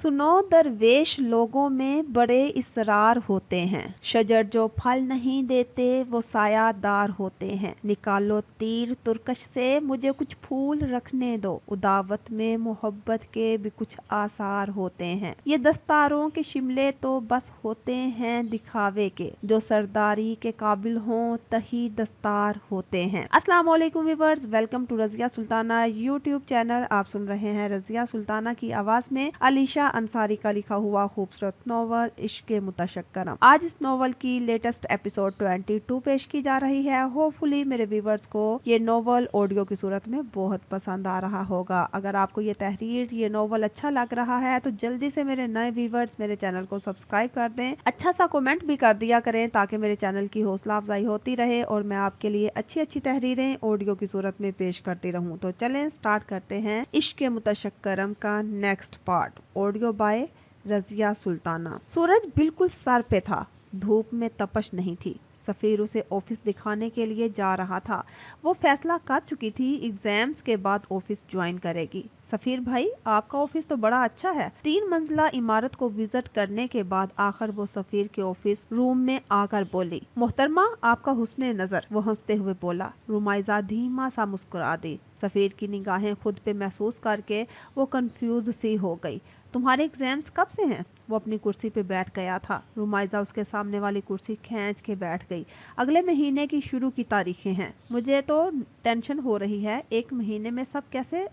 सुनो दरवेश लोगों में बड़े इसरार होते हैं। शजर जो फल नहीं देते वो सायादार होते हैं। निकालो तीर तुरकश से मुझे कुछ फूल रखने दो। उदावत में मोहब्बत के भी कुछ आसार होते हैं। ये दस्तारों के शिमले तो बस होते हैं दिखावे के। जो सरदारी के काबिल हों तही दस्तार होते हैं। अस्सलाम वालेकुम viewers, welcome to Razia Sultana YouTube channel. आप सुन रहे हैं रज़िया सुल्ताना की आवाज में अलीशा अंसारी का लिखा हुआ खूबसूरत नॉवल इश्क मुतशक्करम। आज इस नॉवल की लेटेस्ट एपिसोड 22 पेश की जा रही है। होपफुली मेरे व्यूअर्स को ये नॉवल ऑडियो की सूरत में बहुत पसंद आ रहा होगा। अगर आपको ये तहरीर ये नॉवल अच्छा लग रहा है तो जल्दी से मेरे नए व्यूअर्स मेरे चैनल को सब्सक्राइब कर दें। अच्छा सा कमेंट भी कर दिया करें ताकि मेरे चैनल की हौसला अफजाई होती रहे और मैं आपके लिए अच्छी अच्छी तहरीरें ऑडियो की सूरत में पेश करती रहूं। तो चलें स्टार्ट करते हैं इश्क मुतशक्करम का next part. Audio by Razia Sultana. सूरज बिल्कुल सर पे था, धूप में तपश नहीं थी। सफीर उसे ऑफिस दिखाने के लिए जा रहा था। वो फैसला कर चुकी थी एग्जाम्स के बाद ऑफिस ज्वाइन करेगी। सफीर भाई, आपका ऑफिस तो बड़ा अच्छा है। 3 मंजिला इमारत को विजिट करने के बाद आखिर वो सफीर के ऑफिस रूम में आकर बोली, मोहतरमा आपका हुस्ने नजर। वो हंसते हुए बोला। रुमाइजा धीमा सा मुस्कुरा दी। सफीर की निगाहें खुद पे महसूस करके वो कंफ्यूज सी हो गई। तुम्हारे एग्जाम्स कब से हैं? वो अपनी कुर्सी पे बैठ गया था। रुमाइजा उसके सामने वाली कुर्सी खींच के बैठ गई। अगले महीने की शुरू की तारीखें हैं। मुझे तो टेंशन हो रही है, 1 महीने में सब कैसे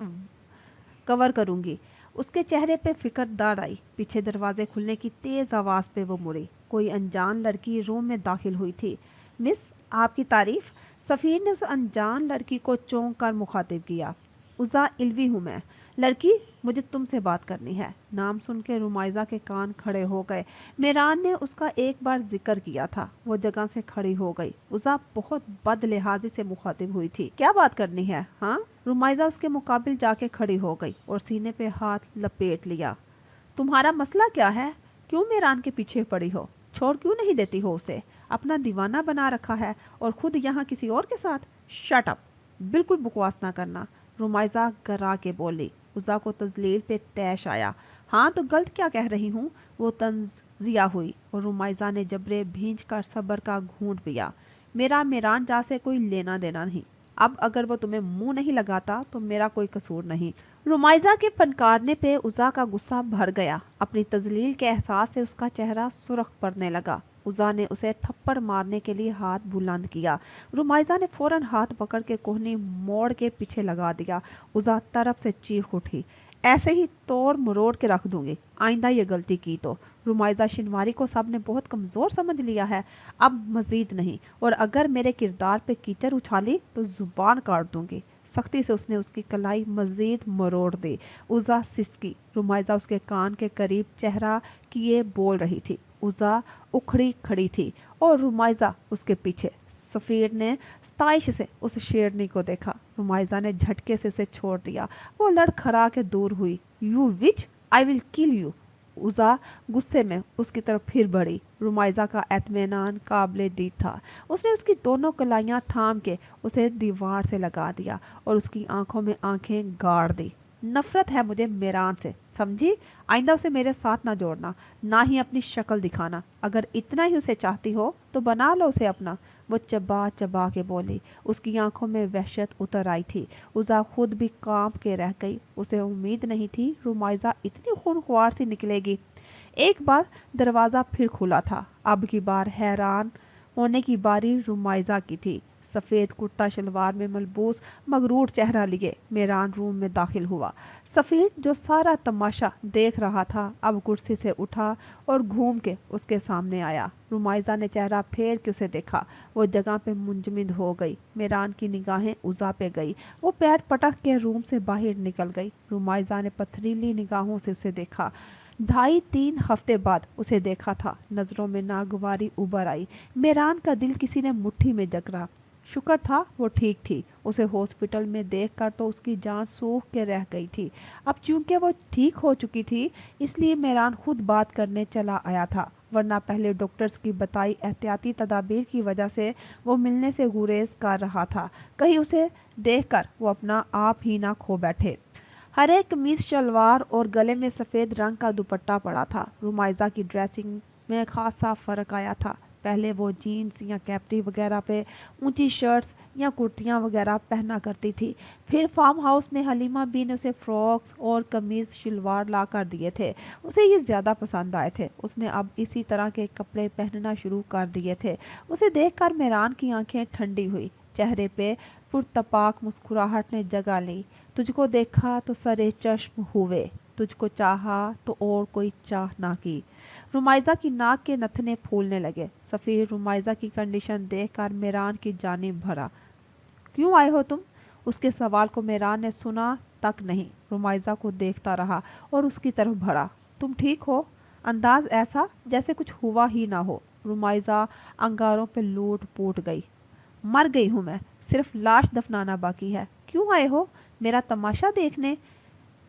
कवर करूंगी। उसके चेहरे पे फिक्रदार आई। पीछे दरवाजे खुलने की तेज आवाज पे वो मुड़ी। कोई अनजान लड़की रूम में दाखिल हुई थी। मिस, आपकी तारीफ। सफीर ने उस अनजान लड़की को चौंक कर मुखातिब किया। उज़ा इल्वी हूँ मैं। लड़की, मुझे तुमसे बात करनी है। नाम सुन के रुमाइजा के कान खड़े हो गए। मेरान ने उसका एक बार जिक्र किया था। वो जगह से खड़ी हो गई। उज़ा बहुत बदलिहाजी से मुखातिब हुई थी। क्या बात करनी है? हाँ? रुमाइजा उसके मुकाबिल जाके खड़ी हो गई और सीने पे हाथ लपेट लिया। तुम्हारा मसला क्या है? क्यों मेरान के पीछे पड़ी हो? छोड़ क्यों नहीं देती हो उसे? अपना दीवाना बना रखा है और खुद यहाँ किसी और के साथ। शट अप, बिल्कुल बकवास ना करना, रुमाइजा गरा के बोली। उज़ा को तजलील पे तैश आया। हाँ तो गलत क्या कह रही हूँ? वो तंजिया हुई और रुमाइजा ने जबरे भींच कर सब्र का घूंट पिया। मेरा मेरान जा से कोई लेना देना नहीं। अब अगर वो तुम्हें मुंह नहीं लगाता तो मेरा कोई कसूर नहीं। रुमाइजा के फनकारने पे उज़ा का गुस्सा भर गया। अपनी तजलील के एहसास से उसका चेहरा सुर्ख पड़ने लगा। उज़ा ने उसे थप्पड़ मारने के लिए हाथ बुलंद किया। रुमाइजा ने फौरन हाथ पकड़ के कोहनी मोड़ के पीछे लगा दिया। उज़ा तरफ से चीख उठी, ऐसे ही तोड़ मरोड़ के रख दूंगी, आइंदा ये गलती की तो। रुमाइजा शिनवारी को सबने बहुत कमज़ोर समझ लिया है, अब मजीद नहीं, और अगर मेरे किरदार पे कीचड़ उछाली तो जुबान काट दूंगी। सख्ती से उसने उसकी कलाई मजीद मरोड़ दी। उज़ा सिसकी। रुमाइजा उसके कान के करीब चेहरा किए बोल रही थी। उज़ा उखड़ी खड़ी थी और रुमाइजा उसके पीछे। सफीर ने स्ताइश से उस शेरनी को देखा। रुमाइजा ने झटके से उसे छोड़ दिया। वो लड़खड़ा के दूर हुई। You witch, I will kill you. Uza गुस्से में उसकी तरफ फिर बढ़ी। रुमाइजा का एतमेनान काबिले दीद था। उसने उसकी दोनों कलाइयां थाम के उसे दीवार से लगा दिया और उसकी आंखों में आंखें गाड़ दी। नफरत है मुझे मेरान से, समझी? आइंदा उसे मेरे साथ ना जोड़ना, ना ही अपनी शक्ल दिखाना। अगर इतना ही उसे चाहती हो तो बना लो उसे अपना। वो चबा चबा के बोली। उसकी आंखों में वहशत उतर आई थी। उज़ा खुद भी कांप के रह गई। उसे उम्मीद नहीं थी रुमाइजा इतनी खूनख्वार सी निकलेगी। एक बार दरवाज़ा फिर खुला था। अब की बार हैरान होने की बारी रुमाइजा की थी। सफ़ेद कुर्ता शलवार में मलबूस मगरूर चेहरा लिए मेरान रूम में दाखिल हुआ। सफ़ेद जो सारा तमाशा देख रहा था अब कुर्सी से उठा और घूम के उसके सामने आया। रुमाइजा ने चेहरा फेर के उसे देखा। वो जगह पे मुंजमद हो गई। मेरान की निगाहें उज़ा पे गई। वो पैर पटक के रूम से बाहर निकल गई। रुमाइजा ने पथरीली निगाहों से उसे देखा। 2.5-3 हफ्ते बाद उसे देखा था। नजरों में नागवारी उभर आई। मेरान का दिल किसी ने मुट्ठी में जकड़ा। शुक्र था वो ठीक थी। उसे हॉस्पिटल में देखकर तो उसकी जान सूख के रह गई थी। अब चूंकि वो ठीक हो चुकी थी इसलिए मेरान खुद बात करने चला आया था, वरना पहले डॉक्टर्स की बताई एहतियाती तदाबीर की वजह से वो मिलने से गुरेज कर रहा था। कहीं उसे देखकर वो अपना आप ही ना खो बैठे। हरे कमीज शलवार और गले में सफ़ेद रंग का दुपट्टा पड़ा था। रुमाइज़ा की ड्रेसिंग में खासा फ़र्क आया था। पहले वो जीन्स या कैप्री वगैरह पे ऊंची शर्ट्स या कुर्तियाँ वगैरह पहना करती थी। फिर फार्म हाउस में हलीमा बी ने उसे फ्रॉक्स और कमीज़ शलवार ला कर दिए थे। उसे ये ज़्यादा पसंद आए थे। उसने अब इसी तरह के कपड़े पहनना शुरू कर दिए थे। उसे देखकर मेहरान की आंखें ठंडी हुई। चेहरे पे पुरतपाक मुस्कुराहट ने जगह ली। तुझको देखा तो सरे चश्म हुए, तुझको चाहा तो और कोई चाह ना की। रुमाइज़ा की नाक के नथने फूलने लगे। सफ़ीर रुमाइज़ा की कंडीशन देखकर मेहरान की जानिब भरा। क्यों आए हो तुम? उसके सवाल को मेहरान ने सुना तक नहीं, रुमाइज़ा को देखता रहा और उसकी तरफ बढ़ा। तुम ठीक हो? अंदाज ऐसा जैसे कुछ हुआ ही ना हो। रुमाइज़ा अंगारों पे लूट पूट गई। मर गई हूँ मैं, सिर्फ लाश दफनाना बाकी है। क्यों आए हो? मेरा तमाशा देखने?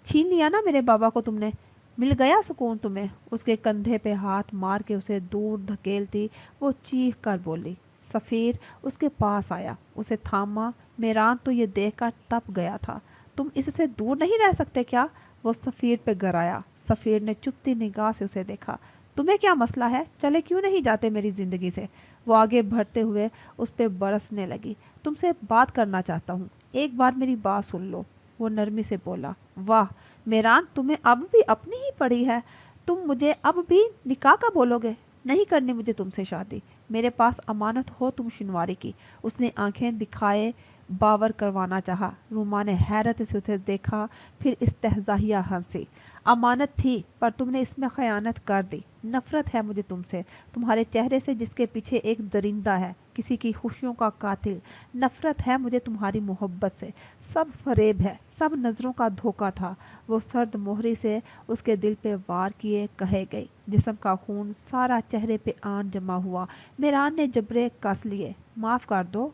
छीन लिया ना मेरे बाबा को तुमने? मिल गया सुकून तुम्हें? उसके कंधे पे हाथ मार के उसे दूर धकेलती वो चीख कर बोली। सफ़ीर उसके पास आया, उसे थामा। मेहरान तो ये देखकर तप गया था। तुम इससे दूर नहीं रह सकते क्या? वो सफ़ीर पे गराया। सफ़ीर ने चुपती निगाह से उसे देखा। तुम्हें क्या मसला है? चले क्यों नहीं जाते मेरी जिंदगी से? वो आगे बढ़ते हुए उस पे बरसने लगी। तुमसे बात करना चाहता हूँ, एक बार मेरी बात सुन लो। वो नरमी से बोला। वाह मेहरान, तुम्हें अब भी अपनी ही पड़ी है। तुम मुझे अब भी निकाह का बोलोगे? नहीं करनी मुझे तुमसे शादी। मेरे पास अमानत हो तुम शिनवारी की। उसने आंखें दिखाए बावर करवाना चाहा। रूमा ने हैरत से उसे देखा, फिर इस्तेहज़ाहिया हंसी। अमानत थी पर तुमने इसमें खयानत कर दी। नफरत है मुझे तुमसे, तुम्हारे चेहरे से जिसके पीछे एक दरिंदा है, किसी की खुशियों का कातिल। नफरत है मुझे तुम्हारी मोहब्बत से। सब फरेब है, सब नज़रों का धोखा था। वो सर्द मोहरी से उसके दिल पे वार किए कहे गई। जिस्म का खून सारा चेहरे पे आन जमा हुआ। मेहरान ने जबरे कस लिए। माफ़ कर दो।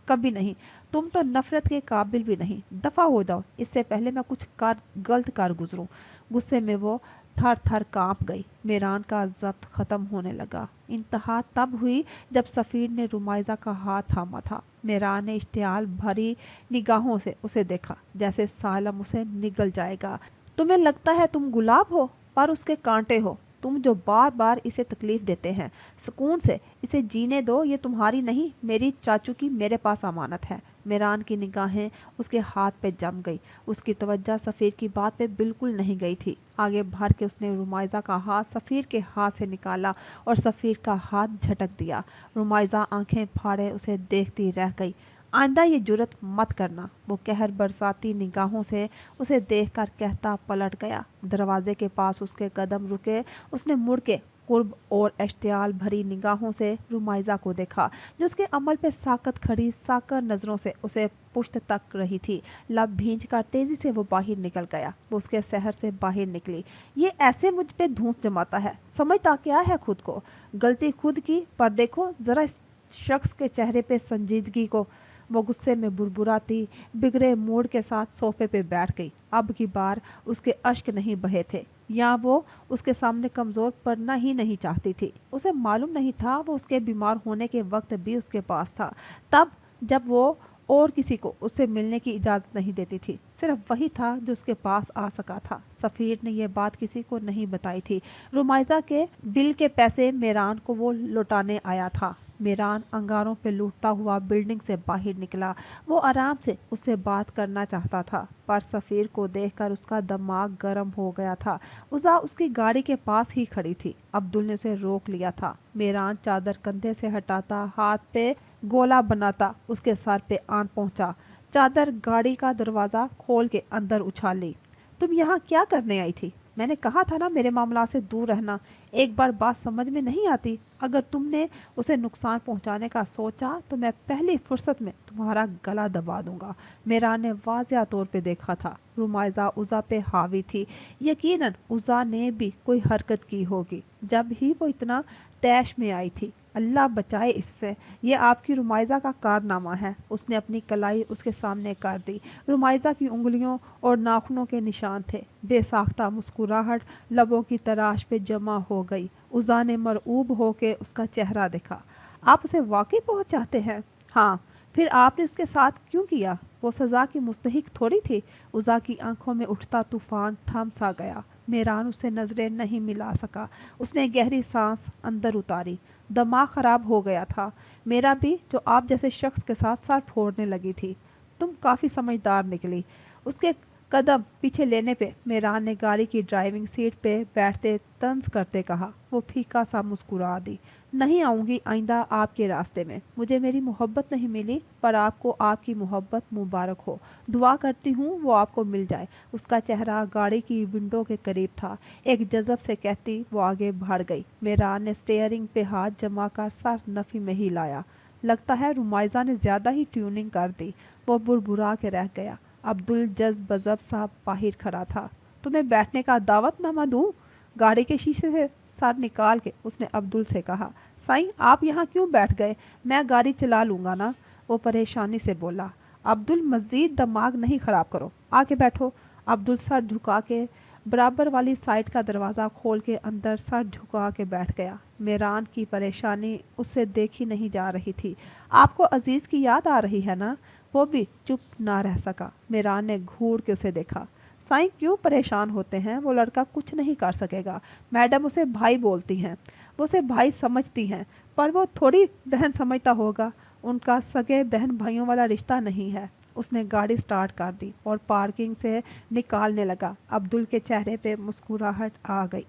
कभी नहीं, तुम तो नफरत के काबिल भी नहीं। दफा हो जाओ, इससे पहले मैं कुछ गलत कर गुजरूं। गुस्से में वो थर थर कांप गई। मेहरान का जब्त खत्म होने लगा। इंतहा तब हुई जब सफ़ीर ने रुमाइज़ा का हाथ थामा था। मेहरान ने इश्तियाल भरी निगाहों से उसे देखा, जैसे सालम उसे निगल जाएगा। तुम्हें लगता है तुम गुलाब हो पर उसके कांटे हो। तुम जो बार बार इसे तकलीफ देते हैं। सुकून से इसे जीने दो, ये तुम्हारी नहीं मेरी चाचू की मेरे पास अमानत है। मेहरान की निगाहें उसके हाथ पे जम गई। उसकी तवज्जो सफ़ीर की बात पे बिल्कुल नहीं गई थी। आगे बढ़ के उसने रुमाइज़ा का हाथ सफ़ीर के हाथ से निकाला और सफ़ीर का हाथ झटक दिया। रुमाइज़ा आंखें फाड़े उसे देखती रह गई। आइंदा ये जुर्रत मत करना, वो कहर बरसाती निगाहों से उसे देखकर कहता पलट गया। दरवाजे के पास उसके कदम रुके। उसने मुड़ के कुर्ब और इश्तियाल भरी निगाहों से रुमाइज़ा को देखा, जो उसके अमल पे साकत खड़ी साकर नज़रों से उसे पुश्त तक रही थी। लब भींच कर तेजी से वो बाहर निकल गया। वो उसके शहर से बाहर निकली। ये ऐसे मुझ पे धूस जमाता है, समझता क्या है खुद को? गलती खुद की, पर देखो जरा इस शख्स के चेहरे पे संजीदगी को। वो गुस्से में बुरबुराती बिगड़े मूड के साथ सोफे पे बैठ गई। अब की बार उसके अश्क नहीं बहे थे, या वो उसके सामने कमज़ोर पड़ना ही नहीं चाहती थी। उसे मालूम नहीं था वो उसके बीमार होने के वक्त भी उसके पास था, तब जब वो और किसी को उससे मिलने की इजाज़त नहीं देती थी। सिर्फ वही था जो उसके पास आ सका था। सफ़ीर ने यह बात किसी को नहीं बताई थी। रुमाइज़ा के बिल के पैसे मेहरान को वो लौटाने आया था। मेहरान अंगारों पे लूटता हुआ बिल्डिंग से बाहर निकला। वो आराम से उससे बात करना चाहता था, पर सफ़ीर को देखकर उसका दिमाग गर्म हो गया था। उज़ा उसकी गाड़ी के पास ही खड़ी थी। अब्दुल ने उसे रोक लिया था। मेहरान चादर कंधे से हटाता, हाथ पे गोला बनाता उसके सर पे आन पहुंचा। चादर गाड़ी का दरवाज़ा खोल के अंदर उछाली। तुम यहाँ क्या करने आई थी? मैंने कहा था ना मेरे मामला से दूर रहना। एक बार बात समझ में नहीं आती? अगर तुमने उसे नुकसान पहुंचाने का सोचा तो मैं पहली फुर्सत में तुम्हारा गला दबा दूंगा। मेहरान ने वाज़िया तौर पे देखा था। रुमाइज़ा उज़ा पे हावी थी। यकीनन उज़ा ने भी कोई हरकत की होगी जब ही वो इतना तैश में आई थी। अल्लाह बचाए इससे, ये आपकी रुमाइज़ा का कारनामा है। उसने अपनी कलाई उसके सामने कर दी। रुमाइज़ा की उंगलियों और नाखूनों के निशान थे। बेसाख्ता मुस्कुराहट लबों की तराश पे जमा हो गई। उज़ा ने मरऊब होके उसका चेहरा देखा। आप उसे वाकई बहुत चाहते हैं? हाँ, پھر آپ نے اس کے ساتھ کیوں کیا؟ وہ سزا کی مستحق تھوڑی تھی۔ عزا کی آنکھوں میں اٹھتا طوفان تھم سا گیا۔ میران اسے نظریں نہیں ملا سکا۔ اس نے گہری سانس اندر اتاری۔ دماغ خراب ہو گیا تھا میرا بھی، جو آپ جیسے شخص کے ساتھ سر پھوڑنے لگی تھی۔ تم کافی سمجھدار نکلی۔ اس کے قدم پیچھے لینے پہ میران نے گاڑی کی ڈرائیونگ سیٹ پہ بیٹھتے طنز کرتے کہا۔ وہ پھیکا سا مسکرا دی۔ نہیں آؤں گی آئندہ آپ کے راستے میں۔ مجھے میری محبت نہیں ملی، پر آپ کو آپ کی محبت مبارک ہو۔ دعا کرتی ہوں وہ آپ کو مل جائے۔ اس کا چہرہ گاڑی کی ونڈو کے قریب تھا۔ ایک جذب سے کہتی وہ آگے بڑھ گئی۔ میران نے اسٹیئرنگ پہ ہاتھ جما کر سر نفی میں ہی لایا۔ لگتا ہے رمائزہ نے زیادہ ہی ٹیوننگ کر دی۔ وہ بربرا کے رہ گیا۔ عبدل جذب بذب صاحب باہر کھڑا تھا۔ تمہیں بیٹھنے کا دعوت نامہ دوں؟ گاڑی کے شیشے سے سر نکال کے اس نے عبدل سے کہا۔ سائیں آپ یہاں کیوں بیٹھ گئے؟ میں گاڑی چلا لوں گا نا، وہ پریشانی سے بولا۔ عبدل مزید دماغ نہیں خراب کرو، آ کے بیٹھو۔ عبدل سر جھکا کے برابر والی سائٹ کا دروازہ کھول کے اندر سر جھکا کے بیٹھ گیا۔ میران کی پریشانی اس سے دیکھی نہیں جا رہی تھی۔ آپ کو عزیز کی یاد آ رہی ہے نا؟ وہ بھی چپ نہ رہ سکا۔ میران نے گھور کے اسے دیکھا۔ سائیں کیوں پریشان ہوتے ہیں؟ وہ لڑکا کچھ نہیں کر سکے گا۔ میڈم اسے بھائی بولتی ہیں، وہ اسے بھائی سمجھتی ہیں، پر وہ تھوڑی بہن سمجھتا ہوگا۔ ان کا سگے بہن بھائیوں والا رشتہ نہیں ہے۔ اس نے گاڑی سٹارٹ کر دی اور پارکنگ سے نکالنے لگا۔ عبدل کے چہرے پہ مسکراہٹ آ گئی۔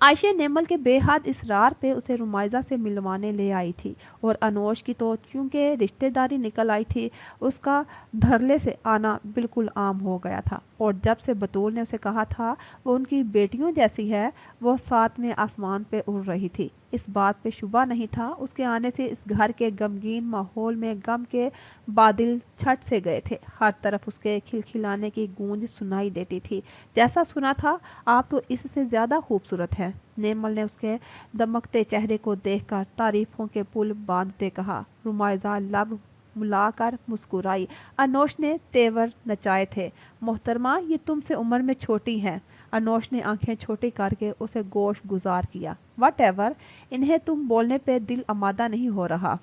عائشہ نیمل کے بے حد اصرار پہ اسے رمائزہ سے ملوانے لے آئی تھی، اور انوش کی تو چونکہ رشتہ داری نکل آئی تھی، اس کا دھڑلے سے آنا بالکل عام ہو گیا تھا۔ اور جب سے بطول نے اسے کہا تھا وہ ان کی بیٹیوں جیسی ہے، وہ ساتویں آسمان پہ اڑ رہی تھی۔ اس بات پہ شبہ نہیں تھا اس کے آنے سے اس گھر کے غمگین ماحول میں غم کے بادل چھٹ سے گئے تھے۔ ہر طرف اس کے کھلکھلانے کی گونج سنائی دیتی تھی، جیسا سنا تھا آپ تو اس سے زیادہ خوبصورت ہیں۔ نیمل نے اس کے دمکتے چہرے کو دیکھ کر تعریفوں کے پل باندھتے کہا۔ رمائزہ لب ملا کر مسکرائی۔ انوش نے تیور نچائے تھے۔ محترمہ یہ تم سے عمر میں چھوٹی ہیں۔ انوش نے آنکھیں چھوٹی کر کے اسے گوش گزار کیا۔ واٹ ایور، انہیں تم بولنے پہ دل آمادہ نہیں ہو رہا،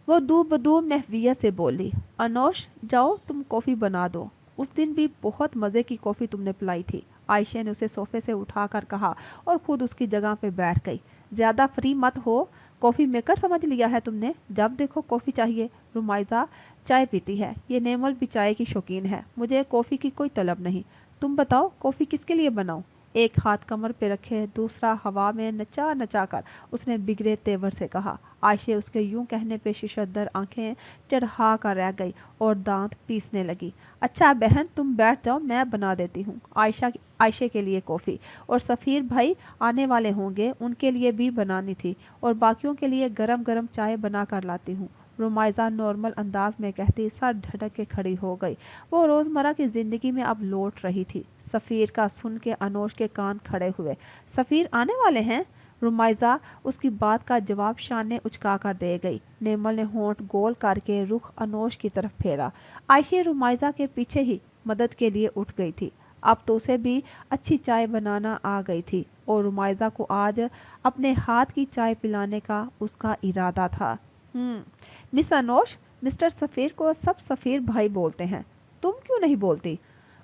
وہ دو بدو محویت سے بولی۔ انوش جاؤ تم کافی بنا دو، اس دن بھی بہت مزے کی کافی تم نے پلائی تھی، عائشہ نے اسے صوفے سے اٹھا کر کہا اور خود اس کی جگہ پہ بیٹھ گئی۔ زیادہ فری مت ہو، کافی میکر سمجھ لیا ہے تم نے، جب دیکھو کافی چاہیے۔ رمائزہ چائے پیتی ہے، یہ نیمل بھی چائے کی شوقین ہے، مجھے کافی کی کوئی طلب نہیں۔ تم بتاؤ کافی کس کے لیے بناؤ؟ ایک ہاتھ کمر پہ رکھے دوسرا ہوا میں نچا نچا کر اس نے بگڑے تیور سے کہا۔ عائشہ اس کے یوں کہنے پہ ششدر آنکھیں چڑھا کر رہ گئی اور دانت پیسنے لگی۔ اچھا بہن تم بیٹھ جاؤ، میں بنا دیتی ہوں عائشہ کے لیے کافی، اور سفیر بھائی آنے والے ہوں گے ان کے لیے بھی بنانی تھی، اور باقیوں کے لیے گرم گرم چائے بنا کر لاتی ہوں۔ رمائزہ نارمل انداز میں کہتی سر جھٹک کے کھڑی ہو گئی۔ وہ روزمرہ کی زندگی میں اب لوٹ رہی تھی۔ سفیر کا سن کے انوش کے کان کھڑے ہوئے۔ سفیر آنے والے ہیں؟ رمائزہ اس کی بات کا جواب شانے اچکا کر دے گئی۔ نیمل نے ہونٹ گول کر کے رخ انوش کی طرف پھیرا۔ عائشہ رمائزہ کے پیچھے ہی مدد کے لیے اٹھ گئی تھی۔ اب تو اسے بھی اچھی چائے بنانا آ گئی تھی، اور رمائزہ کو آج اپنے ہاتھ کی چائے پلانے کا اس کا ارادہ تھا۔ مس انوش، مسٹر سفیر کو سب سفیر بھائی بولتے ہیں، تم کیوں نہیں بولتی؟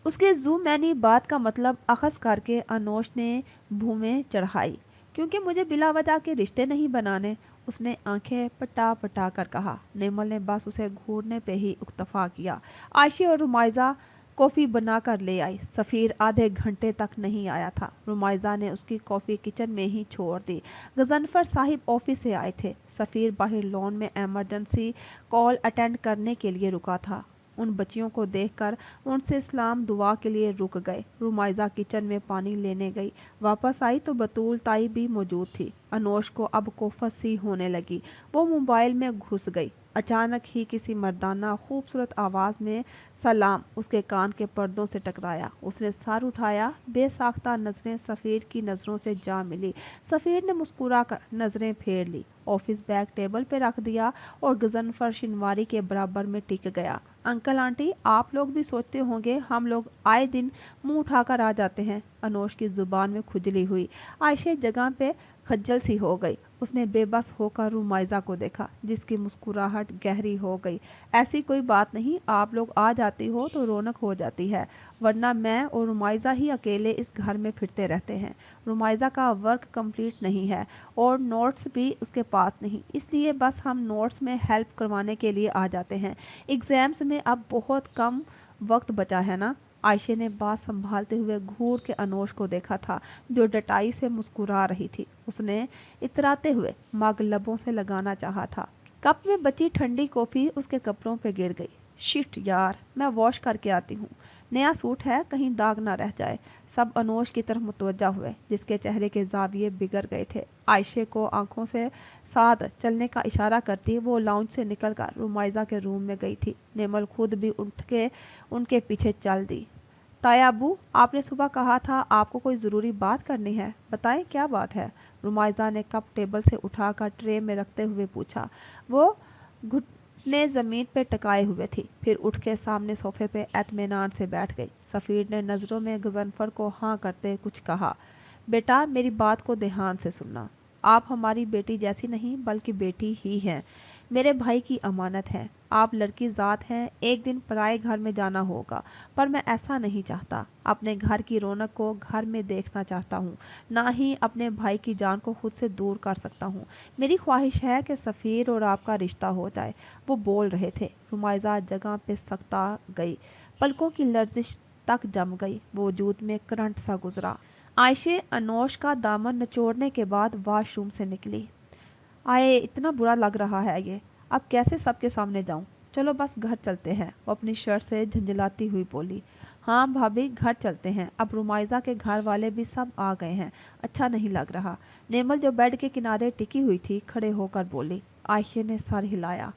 اس کے زو مینی بات کا مطلب اخذ کر کے انوش نے بھومیں چڑھائی۔ کیونکہ مجھے بلا وجہ کے رشتے نہیں بنانے، اس نے آنکھیں پٹا پٹا کر کہا۔ نیمل نے بس اسے گھورنے پہ ہی اکتفا کیا۔ عائشہ اور رمائزہ کافی بنا کر لے آئی۔ سفیر آدھے گھنٹے تک نہیں آیا تھا۔ رمائزہ نے اس کی کافی کچن میں ہی چھوڑ دی۔ غضنفر صاحب آفس سے آئے تھے۔ سفیر باہر لون میں ایمرجنسی کال اٹینڈ کرنے کے لیے رکا تھا۔ ان بچیوں کو دیکھ کر ان سے سلام دعا کے لیے رک گئے۔ رمائزہ کچن میں پانی لینے گئی، واپس آئی تو بطول تائی بھی موجود تھی۔ انوش کو اب کوفت سی ہونے لگی۔ وہ موبائل میں گھس گئی۔ اچانک ہی کسی مردانہ خوبصورت آواز میں سلام اس کے کان کے پردوں سے ٹکرایا۔ اس نے سر اٹھایا، بے ساختہ نظریں سفیر کی نظروں سے جا ملی۔ سفیر نے مسکرا کر نظریں پھیر لی، آفس بیگ ٹیبل پہ رکھ دیا اور غضنفر شنواری کے برابر میں ٹک گیا۔ انکل آنٹی آپ لوگ بھی سوچتے ہوں گے ہم لوگ آئے دن منہ اٹھا کر آ جاتے ہیں۔ انوش کی زبان میں کھجلی ہوئی۔ عائشہ جگہ پہ खज्जल सी हो गई। उसने बेबस होकर रुमाइजा को देखा, जिसकी मुस्कुराहट गहरी हो गई। ऐसी कोई बात नहीं, आप लोग आ जाती हो तो रौनक हो जाती है, वरना मैं और रुमाइजा ही अकेले इस घर में फिरते रहते हैं। रुमाइजा का वर्क कंप्लीट नहीं है और नोट्स भी उसके पास नहीं, इसलिए बस हम नोट्स में हेल्प करवाने के लिए आ जाते हैं। एग्जाम्स में अब बहुत कम वक्त बचा है ना। आयशे ने बात संभालते हुए घूर के अनोश को देखा था, जो डटाई से मुस्कुरा रही थी। उसने इतराते हुए मग लबों से लगाना चाहा था। कप में बची ठंडी कॉफी उसके कपड़ों पे गिर गई। शिट यार, मैं वॉश करके आती हूँ। नया सूट है, कहीं दाग ना रह जाए। सब अनोश की तरफ मुतवज्जा हुए, जिसके चेहरे के जाविये बिगड़ गए थे। आयशे को आंखों से साथ चलने का इशारा करती वो लाउंज से निकलकर रुमाइजा के रूम में गई थी। नेमल खुद भी उठ के उनके पीछे चल दी। ताया अबू, आपने सुबह कहा था आपको कोई ज़रूरी बात करनी है, बताएं क्या बात है? रुमाइजा ने कप टेबल से उठाकर ट्रे में रखते हुए पूछा। वो घुटने ज़मीन पे टकाए हुए थी, फिर उठ के सामने सोफे पे एतमेनान से बैठ गई। सफ़ीर ने नज़रों में गजनफर को हाँ करते कुछ कहा। बेटा, मेरी बात को ध्यान से सुनना। आप हमारी बेटी जैसी नहीं बल्कि बेटी ही हैं, मेरे भाई की अमानत है। आप लड़की ज़ात हैं, एक दिन पराए घर में जाना होगा, पर मैं ऐसा नहीं चाहता। अपने घर की रौनक को घर में देखना चाहता हूँ, ना ही अपने भाई की जान को खुद से दूर कर सकता हूँ। मेरी ख्वाहिश है कि सफ़ीर और आपका रिश्ता हो जाए। वो बोल रहे थे। रुमाइजा जगह पे सकता गई, पलकों की लर्जिश तक जम गई, वजूद में करंट सा गुजरा। आयशे अनोश का दामन निचोड़ने के बाद वॉशरूम से निकली। आए, इतना बुरा लग रहा है ये, अब कैसे सबके सामने जाऊं? चलो बस घर चलते हैं, वो अपनी शर्ट से झंझलाती हुई बोली। हाँ भाभी, घर चलते हैं, अब रुमाइजा के घर वाले भी सब आ गए हैं, अच्छा नहीं लग रहा। नेमल जो बेड के किनारे टिकी हुई थी, खड़े होकर बोली। आयशे ने सर हिलाया।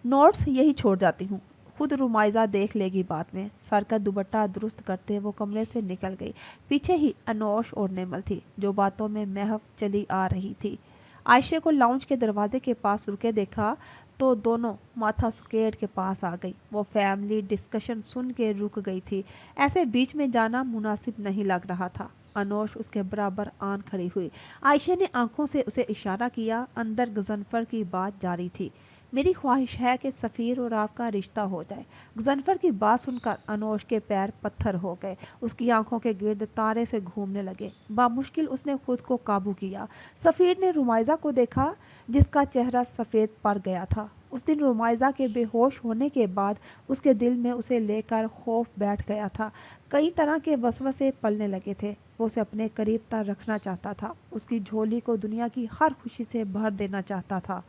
नोट्स यही छोड़ जाती हूँ, खुद रुमाइजा देख लेगी बाद में। सर का दुपट्टा दुरुस्त करते वो कमरे से निकल गई। पीछे ही अनोश और नेमल थी, जो बातों में महव चली आ रही थी। आयशे को लाउंज के दरवाजे के पास रुके देखा तो दोनों माथा सुकेट के पास आ गई। वो फैमिली डिस्कशन सुन के रुक गई थी, ऐसे बीच में जाना मुनासिब नहीं लग रहा था। अनोश उसके बराबर आन खड़ी हुई। आयशे ने आंखों से उसे इशारा किया। अंदर गजनफर की बात जारी थी। मेरी ख्वाहिश है कि सफ़ीर और आपका रिश्ता हो जाए। गजनफर की बात सुनकर अनोश के पैर पत्थर हो गए, उसकी आंखों के गिर्द तारे से घूमने लगे। बामुश्किल उसने खुद को काबू किया। सफ़ीर ने रुमाइजा को देखा, जिसका चेहरा सफ़ेद पड़ गया था। उस दिन रुमाइजा के बेहोश होने के बाद उसके दिल में उसे लेकर खौफ बैठ गया था। कई तरह के वसवसे पलने लगे थे। वो उसे अपने करीब तक रखना चाहता था, उसकी झोली को दुनिया की हर खुशी से भर देना चाहता था।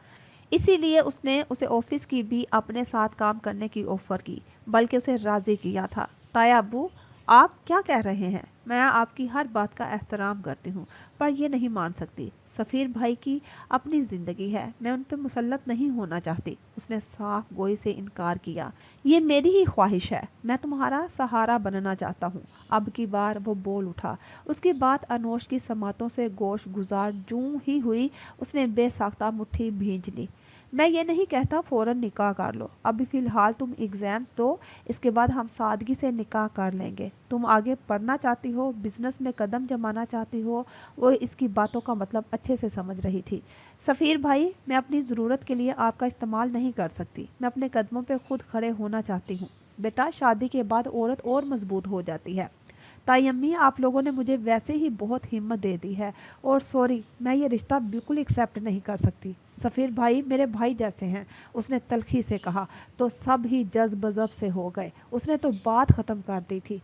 इसीलिए उसने उसे ऑफिस की भी अपने साथ काम करने की ऑफर की, बल्कि उसे राजी किया था। ताया अब्बू, आप क्या कह रहे हैं? मैं आपकी हर बात का एहतराम करती हूँ, पर यह नहीं मान सकती। सफ़ीर भाई की अपनी ज़िंदगी है, मैं उन पर मुसल्लत नहीं होना चाहती। उसने साफ गोई से इनकार किया। ये मेरी ही ख्वाहिश है, मैं तुम्हारा सहारा बनना चाहता हूँ। अब की बार वो बोल उठा। उसकी बात अनोश की समातों से गोश गुजार जूं ही हुई, उसने बेसाख्ता मुट्ठी भींच ली। मैं ये नहीं कहता फ़ौरन निकाह कर लो, अभी फ़िलहाल तुम एग्ज़ाम्स दो, इसके बाद हम सादगी से निकाह कर लेंगे। तुम आगे पढ़ना चाहती हो, बिज़नेस में कदम जमाना चाहती हो। वो इसकी बातों का मतलब अच्छे से समझ रही थी। सफ़ीर भाई, मैं अपनी ज़रूरत के लिए आपका इस्तेमाल नहीं कर सकती, मैं अपने कदमों पे खुद खड़े होना चाहती हूँ। बेटा, शादी के बाद औरत और मजबूत हो जाती है। ताई अम्मी, आप लोगों ने मुझे वैसे ही बहुत हिम्मत दे दी है, और सॉरी, मैं ये रिश्ता बिल्कुल एक्सेप्ट नहीं कर सकती। सफ़ीर भाई मेरे भाई जैसे हैं, उसने तलखी से कहा। तो सब ही जज्ब बजब से हो गए। उसने तो बात ख़त्म कर दी थी।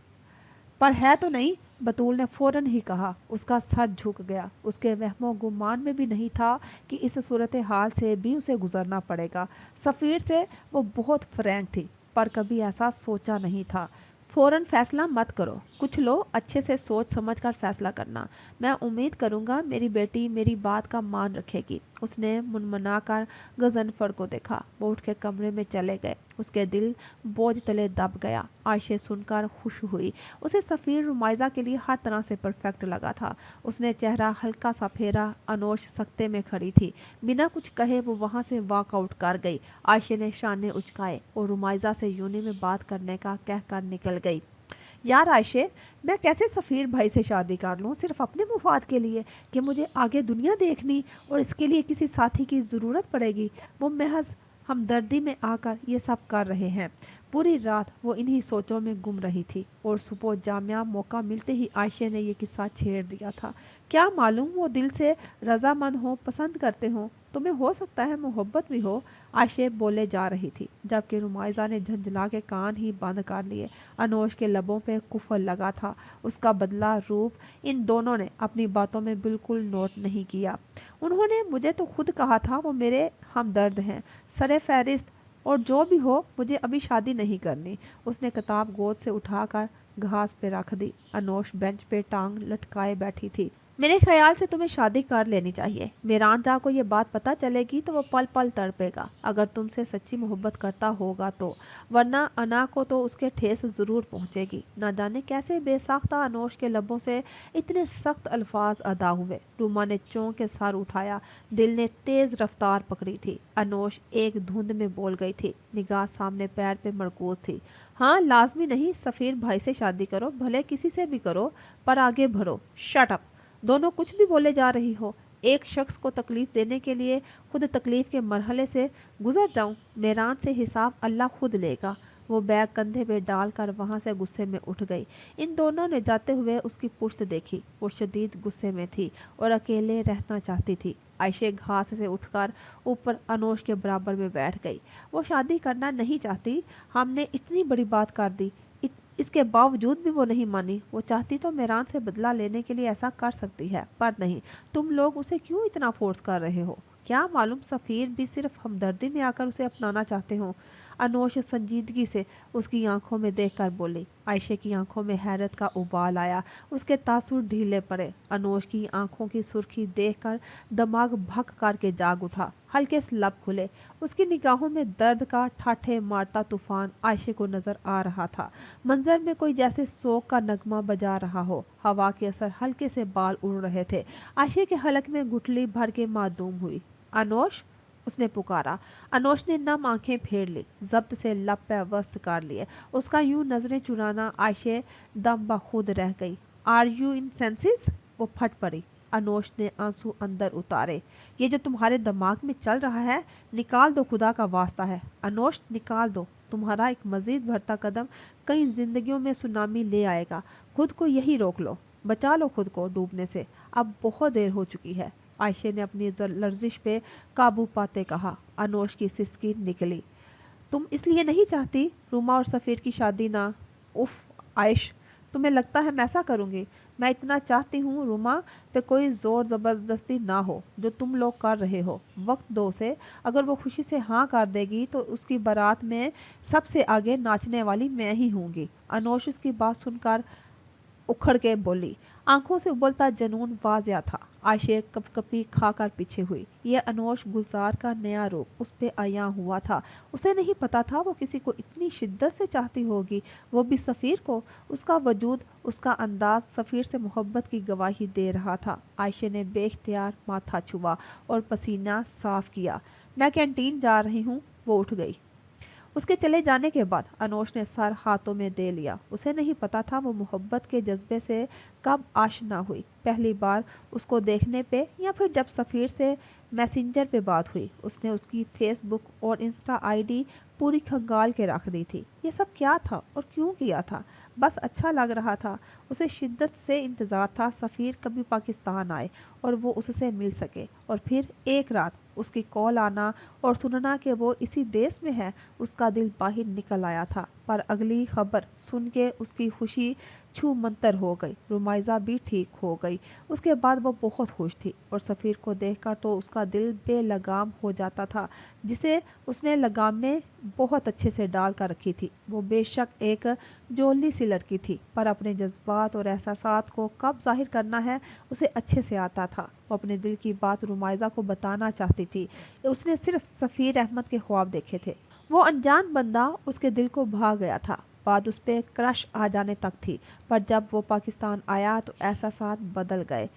पर है तो नहीं, बतूल ने फ़ौरन ही कहा। उसका सर झुक गया। उसके वहमो गुमान में भी नहीं था कि इस सूरत हाल से भी उसे गुजरना पड़ेगा। सफ़ीर से वो बहुत फ्रैंक थी, पर कभी ऐसा सोचा नहीं था। फ़ौरन फैसला मत करो, कुछ लो, अच्छे से सोच समझ कर फैसला करना। मैं उम्मीद करूँगा मेरी बेटी मेरी बात का मान रखेगी। उसने मुनमुना कर गजनफर को देखा। वो उठ के कमरे में चले गए। उसके दिल बोझ तले दब गया। आयशे सुनकर खुश हुई। उसे सफ़ीर रुमाइजा के लिए हर तरह से परफेक्ट लगा था। उसने चेहरा हल्का सा फेरा। अनोश सख्ते में खड़ी थी। बिना कुछ कहे वो वहाँ से वॉकआउट कर गई। आयशे ने शाने उचकाए और रुमाइजा से यूनी में बात करने का कहकर निकल गई। यार आयशे, मैं कैसे सफ़ीर भाई से शादी कर लूँ सिर्फ अपने मुफाद के लिए कि मुझे आगे दुनिया देखनी और इसके लिए किसी साथी की ज़रूरत पड़ेगी। वो महज हमदर्दी में आकर ये सब कर रहे हैं। पूरी रात वो इन्हीं सोचों में गुम रही थी और सुबह जामिया मौका मिलते ही आयशे ने ये किस्सा छेड़ दिया था। क्या मालूम वो दिल से रजामंद हो, पसंद करते हो, तुम्हें हो सकता है मोहब्बत भी हो। आयशे बोले जा रही थी जबकि रुमाइजा ने झंझला के कान ही बंद कर लिए। अनोश के लबों पे कुफल लगा था। उसका बदला रूप इन दोनों ने अपनी बातों में बिल्कुल नोट नहीं किया। उन्होंने मुझे तो खुद कहा था वो मेरे हमदर्द हैं, सरे फहरिस्त, और जो भी हो मुझे अभी शादी नहीं करनी। उसने किताब गोद से उठाकर घास पे रख दी। अनोश बेंच पे टांग लटकाए बैठी थी। मेरे ख्याल से तुम्हें शादी कर लेनी चाहिए। मेरानजा को ये बात पता चलेगी तो वो पल पल तड़पेगा, अगर तुमसे सच्ची मोहब्बत करता होगा तो, वरना अना को तो उसके ठेस जरूर पहुंचेगी। न जाने कैसे बेसाख्ता अनोश के लबों से इतने सख्त अल्फाज अदा हुए। रूमा ने चौंक के सर उठाया। दिल ने तेज रफ्तार पकड़ी थी। अनोश एक धुंध में बोल गई थी, निगाह सामने पैर पे मरकूज थी। हाँ, लाजमी नहीं सफ़ीर भाई से शादी करो, भले किसी से भी करो, पर आगे बढ़ो। Shut up. दोनों कुछ भी बोले जा रही हो। एक शख्स को तकलीफ देने के लिए खुद तकलीफ के मरहले से गुजर जाऊं। मेरान से हिसाब अल्लाह खुद लेगा। वो बैग कंधे पे डालकर वहां से गुस्से में उठ गई। इन दोनों ने जाते हुए उसकी पुश्त देखी। वो शदीद गुस्से में थी और अकेले रहना चाहती थी। आयशे घास से उठकर ऊपर अनोश के बराबर में बैठ गई। वो शादी करना नहीं चाहती। हमने इतनी बड़ी बात कर दी, इसके बावजूद भी वो नहीं मानी। वो चाहती तो मेरान से बदला लेने के लिए ऐसा कर सकती है, पर नहीं। तुम लोग उसे क्यों इतना फोर्स कर रहे हो? क्या मालूम सफ़ीर भी सिर्फ हमदर्दी में आकर उसे अपनाना चाहते हो। अनोश संजीदगी से उसकी आंखों में देखकर बोली। आयशे की आंखों में हैरत का उबाल आया। उसके तासुर ढीले पड़े। अनोश की आंखों की सुर्खी देखकर दिमाग भक करके जाग उठा। हल्के से लब खुले। उसकी निगाहों में दर्द का ठाठे मारता तूफान आयशे को नजर आ रहा था। मंजर में कोई जैसे शोक का नगमा बजा रहा हो। हवा के असर हल्के से बाल उड़ रहे थे। आयशे के हलक में गुठली भर के मासूम हुई। अनोश, उसने पुकारा। अनोश ने नम आंखें फेर ली, जब्त से लब पे वस्त कर लिए। उसका यूं नजरें चुराना आयशे दम बखुद रह गई। Are you in senses? वो फट पड़ी। अनोश ने आंसू अंदर उतारे। ये जो तुम्हारे दिमाग में चल रहा है, निकाल दो, खुदा का वास्ता है। अनोश, निकाल दो। तुम्हारा एक मजीद बढ़ता कदम कई जिंदगियों में सुनामी ले आएगा। खुद को यही रोक लो, बचा लो खुद को डूबने से। अब बहुत देर हो चुकी है। आयशे ने अपनी लर्जिश पे काबू पाते कहा। अनोश की सिसकी निकली। तुम इसलिए नहीं चाहती रूमा और सफ़ीर की शादी ना? उफ आयश, तुम्हें लगता है मैं ऐसा करूँगी? मैं इतना चाहती हूँ रूमा पे कोई ज़ोर ज़बरदस्ती ना हो जो तुम लोग कर रहे हो। वक्त दो उसे। अगर वो खुशी से हाँ कर देगी तो उसकी बारात में सबसे आगे नाचने वाली मैं ही होंगी। अनोश उसकी बात सुनकर उखड़ के बोली। आंखों से उबलता जनून वाजिया था। आयशे कपकपी खाकर पीछे हुई। यह अनोश गुलजार का नया रूप उस पे आया हुआ था। उसे नहीं पता था वो किसी को इतनी शिद्दत से चाहती होगी, वो भी सफ़ीर को। उसका वजूद, उसका अंदाज सफ़ीर से मोहब्बत की गवाही दे रहा था। आयशे ने बेख्तियार माथा छुआ और पसीना साफ किया। मैं कैंटीन जा रही हूँ। वो उठ गई। उसके चले जाने के बाद अनोश ने सर हाथों में दे लिया। उसे नहीं पता था वो मोहब्बत के जज्बे से कब आशना हुई, पहली बार उसको देखने पे या फिर जब सफ़ीर से मैसेंजर पे बात हुई। उसने उसकी फेसबुक और इंस्टा आईडी पूरी खंगाल के रख दी थी। ये सब क्या था और क्यों किया था? बस अच्छा लग रहा था। उसे शिद्दत से इंतज़ार था सफ़ीर कभी पाकिस्तान आए और वो उससे मिल सके, और फिर एक रात उसकी कॉल आना और सुनना कि वो इसी देश में है। उसका दिल बाहर निकल आया था, पर अगली खबर सुन के उसकी खुशी छू मंतर हो गई। रुमाइजा भी ठीक हो गई। उसके बाद वो बहुत खुश थी और सफ़ीर को देखकर तो उसका दिल बेलगाम हो जाता था, जिसे उसने लगाम में बहुत अच्छे से डाल कर रखी थी। वो बेशक एक जोली सी लड़की थी, पर अपने जज्बात और एहसासात को कब जाहिर करना है उसे अच्छे से आता था। वो अपने दिल की बात रुमाइजा को बताना चाहती थी। उसने सिर्फ सफ़ीर अहमद के ख्वाब देखे थे। वो अनजान बंदा उसके दिल को भा गया था। बात उस पर क्रश आ जाने तक थी, पर जब वो पाकिस्तान आया तो एहसासात बदल गए।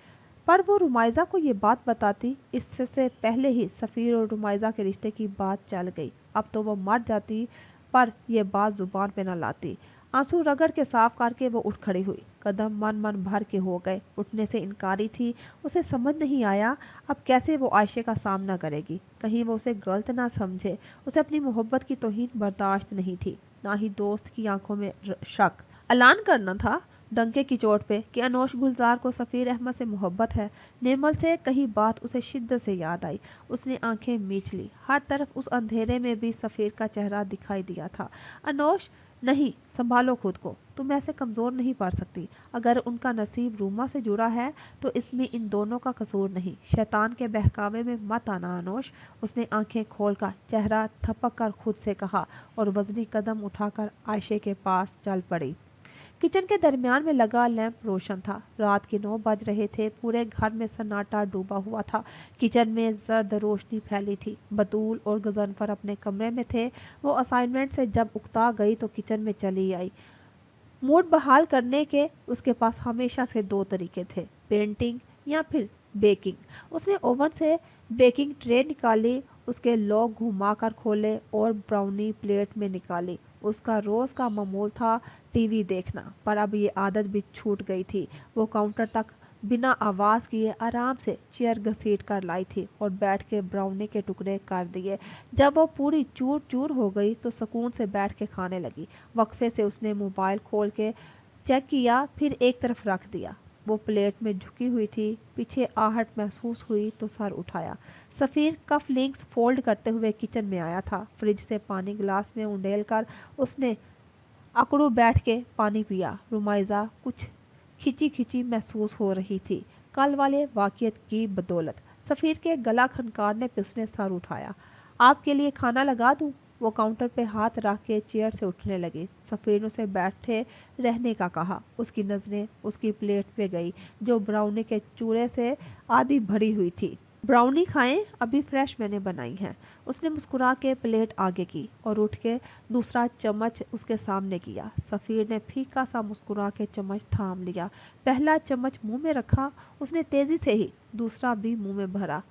पर वो रुमाइजा को ये बात बताती, इससे पहले ही सफ़ीर और रुमाइजा के रिश्ते की बात चल गई। अब तो वो मर जाती, पर यह बात जुबान पे न लाती। आंसू रगड़ के साफ करके वो उठ खड़ी हुई। कदम मन मन भर के हो गए, उठने से इनकारी थी। उसे समझ नहीं आया अब कैसे वो आयशे का सामना करेगी। कहीं वो उसे गलत ना समझे। उसे अपनी मोहब्बत की तौहीन बर्दाश्त नहीं थी, ना ही दोस्त की आंखों में शक। ऐलान करना था डंके की चोट पे कि अनोश गुलजार को सफ़ीर अहमद से मोहब्बत है। निर्मल से कही बात उसे शिद्दत से याद आई। उसने आंखें मीच ली। हर तरफ उस अंधेरे में भी सफ़ीर का चेहरा दिखाई दिया था। अनोश, नहीं, संभालो खुद को, तुम ऐसे कमज़ोर नहीं पड़ सकती। अगर उनका नसीब रूमा से जुड़ा है तो इसमें इन दोनों का कसूर नहीं। शैतान के बहकावे में मत आना अनोश। उसने आंखें खोलकर चेहरा थपक कर खुद से कहा और वजनी कदम उठाकर आयशे के पास चल पड़ी। किचन के दरमियान में लगा लैंप रोशन था। रात के 9 बज रहे थे। पूरे घर में सन्नाटा डूबा हुआ था। किचन में जर्द रोशनी फैली थी। बतूल और गजनफर अपने कमरे में थे। वो असाइनमेंट से जब उकता गई तो किचन में चली आई। मूड बहाल करने के उसके पास हमेशा से 2 तरीके थे, पेंटिंग या फिर बेकिंग। उसने ओवन से बेकिंग ट्रे निकाली, उसके लॉक घुमाकर खोले और ब्राउनी प्लेट में निकाली। उसका रोज का मामूल था टीवी देखना, पर अब ये आदत भी छूट गई थी। वो काउंटर तक बिना आवाज किए आराम से चेयर घसीट कर लाई थी और बैठ के ब्राउनी के टुकड़े कर दिए। जब वो पूरी चूर चूर हो गई तो सुकून से बैठ के खाने लगी। वक्फे से उसने मोबाइल खोल के चेक किया, फिर एक तरफ रख दिया। वो प्लेट में झुकी हुई थी। पीछे आहट महसूस हुई तो सर उठाया। सफ़ीर कफ लिंक्स फोल्ड करते हुए किचन में आया था। फ्रिज से पानी गिलास में उंडेल कर उसने अकड़ू बैठ के पानी पिया। रुमाइजा कुछ खिंची खिंची महसूस हो रही थी, कल वाले वाक़ियत की बदौलत। सफ़ीर के गला खनकारने पे उसने सर उठाया। आपके लिए खाना लगा दूं? वो काउंटर पे हाथ रख के चेयर से उठने लगी। सफ़ीर ने उसे बैठे रहने का कहा। उसकी नज़रें उसकी प्लेट पे गई जो ब्राउनी के चूरे से आधी भरी हुई थी। ब्राउनी खाएं, अभी फ्रेश मैंने बनाई है। उसने मुस्कुरा के प्लेट आगे की और उठ के दूसरा चम्मच उसके सामने किया। सफ़ीर ने फीका सा मुस्कुरा के चम्मच थाम लिया। पहला चम्मच मुंह में रखा। उसने तेजी से ही दूसरा भी मुंह में भरा।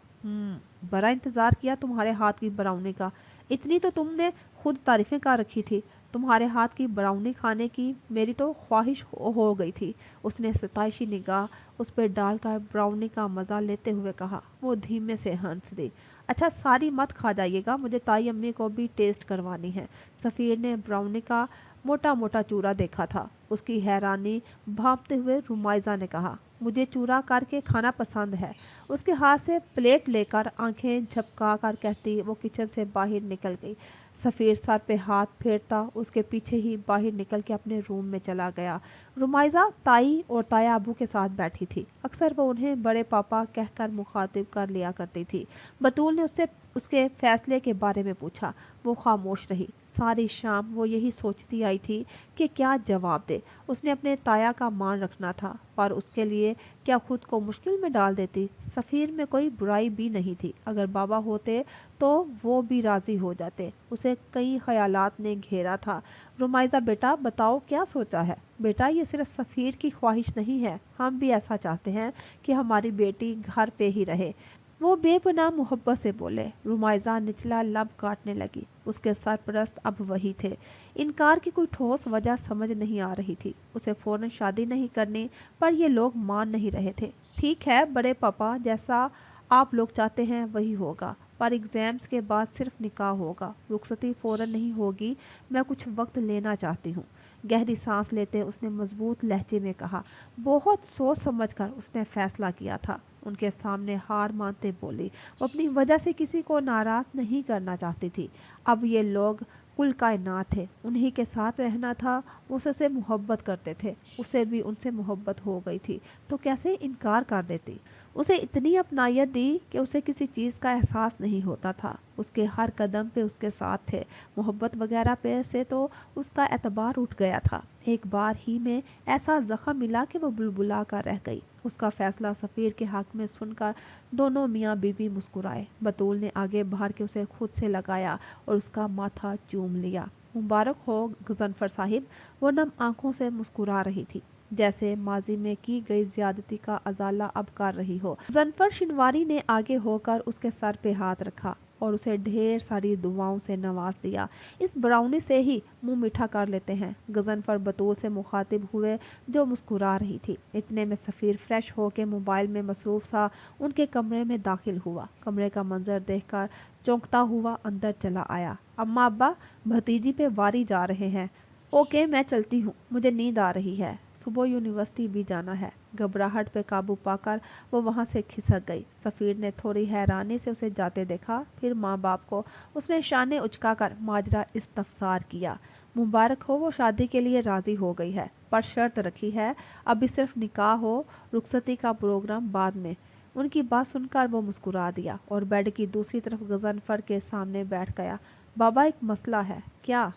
बड़ा इंतजार किया तुम्हारे हाथ की ब्राउनी का। इतनी तो तुमने खुद तारीफें कर रखी थी। तुम्हारे हाथ की ब्राउनी खाने की मेरी तो ख्वाहिश हो गई थी। उसने सताइशी निगाह उस पर डालकर ब्राउनी का मज़ा लेते हुए कहा। वो धीमे से हंस दी। अच्छा, सारी मत खा जाइएगा, मुझे ताई अम्मी को भी टेस्ट करवानी है। सफ़ीर ने ब्राउनी का मोटा मोटा चूरा देखा था। उसकी हैरानी भांपते हुए रुमाइजा ने कहा, मुझे चूरा करके खाना पसंद है। उसके हाथ से प्लेट लेकर आंखें झपका कर कहती वो किचन से बाहर निकल गई। सफ़ीर सर पे हाथ फेरता उसके पीछे ही बाहर निकल के अपने रूम में चला गया। रुमाइजा ताई और ताया अबू के साथ बैठी थी। अक्सर वो उन्हें बड़े पापा कहकर मुखातिब कर लिया करती थी। बतूल ने उससे उसके फैसले के बारे में पूछा। वो खामोश रही। सारी शाम वो यही सोचती आई थी कि क्या जवाब दे। उसने अपने ताया का मान रखना था, पर उसके लिए क्या खुद को मुश्किल में डाल देती। सफ़ीर में कोई बुराई भी नहीं थी। अगर बाबा होते तो वो भी राजी हो जाते। उसे कई ख्यालात ने घेरा था। रुमाइजा, बेटा बताओ क्या सोचा है? बेटा, ये सिर्फ सफ़ीर की ख्वाहिश नहीं है, हम भी ऐसा चाहते हैं कि हमारी बेटी घर पे ही रहे। वो बेपनाह मोहब्बत से बोले। रुमाइजा निचला लब काटने लगी। उसके सरपरस्त अब वही थे। इनकार की कोई ठोस वजह समझ नहीं आ रही थी। उसे फौरन शादी नहीं करनी, पर ये लोग मान नहीं रहे थे। ठीक है बड़े पापा, जैसा आप लोग चाहते हैं वही होगा, पर एग्जाम्स के बाद सिर्फ निकाह होगा। रुखसती फौरन नहीं होगी, मैं कुछ वक्त लेना चाहती हूँ। गहरी सांस लेते उसने मजबूत लहजे में कहा। बहुत सोच समझकर उसने फैसला किया था। उनके सामने हार मानते बोली। वो अपनी वजह से किसी को नाराज नहीं करना चाहती थी। अब ये लोग कुल कायनात थे, उन्हीं के साथ रहना था। उससे मोहब्बत करते थे, उसे भी उनसे मोहब्बत हो गई थी, तो कैसे इनकार कर देती। उसे इतनी अपनायत दी कि उसे किसी चीज़ का एहसास नहीं होता था। उसके हर कदम पे उसके साथ थे। मोहब्बत वगैरह पे से तो उसका एतबार उठ गया था। एक बार ही में ऐसा जख्म मिला कि वो बुलबुला कर रह गई। उसका फैसला सफ़ीर के हक में सुनकर दोनों मियाँ बीबी मुस्कुराए। बतूल ने आगे बढ़ के उसे खुद से लगाया और उसका माथा चूम लिया। मुबारक हो गजनफर साहिब। वो नम आंखों से मुस्कुरा रही थी, जैसे माजी में की गई ज्यादती का अजाला अब कर रही हो। गजनफर शिनवारी ने आगे होकर उसके सर पे हाथ रखा। और उसे ढेर सारी दुआओं से नवाज दिया। इस ब्राउनी से ही मुंह मीठा कर लेते हैं। गजनफर बतूल से मुखातिब हुए जो मुस्कुरा रही थी। इतने में सफ़ीर फ्रेश होकर मोबाइल में मसरूफ सा उनके कमरे में दाखिल हुआ। कमरे का मंजर देखकर चौंकता हुआ अंदर चला आया। अम्मा अब्बा भतीजी पे वारी जा रहे हैं। ओके मैं चलती हूँ, मुझे नींद आ रही है, सुबह यूनिवर्सिटी भी जाना है। घबराहट पे काबू पाकर वो वहाँ से खिसक गई। सफ़ीर ने थोड़ी हैरानी से उसे जाते देखा, फिर माँ बाप को उसने शाने उचकाकर माजरा इस्तफसार किया। मुबारक हो, वो शादी के लिए राज़ी हो गई है, पर शर्त रखी है अभी सिर्फ निकाह हो, रुखसती का प्रोग्राम बाद में। उनकी बात सुनकर वो मुस्कुरा दिया और बेड की दूसरी तरफ गजनफर के सामने बैठ गया। बाबा एक मसला है। क्या?